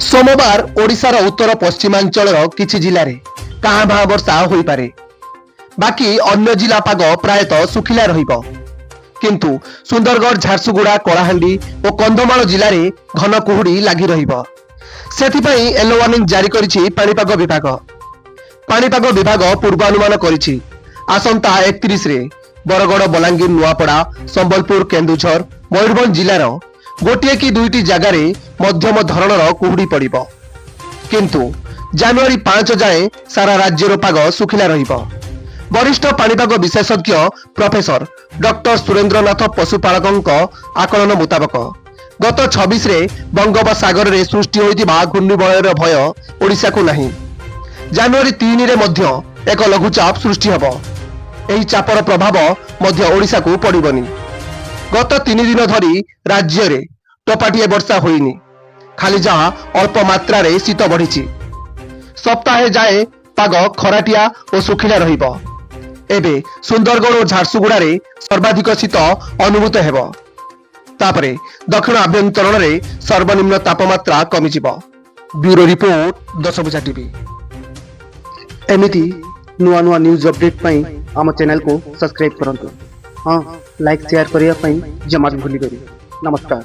सोमवार ओडिशार उत्तर पश्चिमांचल किछि जिले में काँ भाँ वर्षा हो पारे, बाकी अन्य जिला पाग प्रायतः सुखिला रहिबो। किंतु सुंदरगढ़, झारसुगुड़ा, कलाहांडी और कंधमाल जिले में घन कुहुड़ी लगी रहिबो। सेथिपई येलो वार्निंग जारी करिछि पाणीपाग विभाग। पाणीपाग विभाग पूर्वानुमान करिछि आसंता 31 रे बरगड़, बलांगीर, नुआपड़ा, संबलपुर, केन्दुझर, मयूरभंज जिलार गोटे कि दुईटी जगार मध्यम धरणर कुहुड़ी पड़िबो। किंतु जनवरी 5 जाए सारा राज्यर पाग सुखिला रहिबो। वरिष्ठ पाणीपाग विशेषज्ञ प्रोफेसर डॉक्टर सुरेंद्रनाथ पशुपालक आकलन मुताबक गत 26 रे बंगोपसागर रे सृष्टि होइतिबा घूर्णिबलयर भय ओडिशा को नहीं। जनवरी 3 रे मध्य एक लघुचाप सृष्टि हबो। एही चापर प्रभाव मध्य ओडिशा को पड़िबनी। गत 3 दिन धरी राज्य रे टोपाटिए वर्षा होइनी, खाली जहाँ अल्प मात्रा रे शीत बढ़िछि। सप्ताहे जाए पाग खराटिया और सुखिला रहिबो। एबे सुंदरगढ़ और झारसुगुड़ा रे सर्वाधिक शीत अनुभूत हेबो। तापरे दक्षिण आभ्यंतरण रे सर्वनिम्न तापमात्रा कमिजिबो। ब्यूरो रिपोर्ट 10 भुजा टीवी। एमिति नुआ नुआ न्यूज अपडेट पाई आम चैनल को सब्सक्राइब करंतु। हाँ, लाइक शेयर करिया पाई जमा भूली करी। नमस्कार।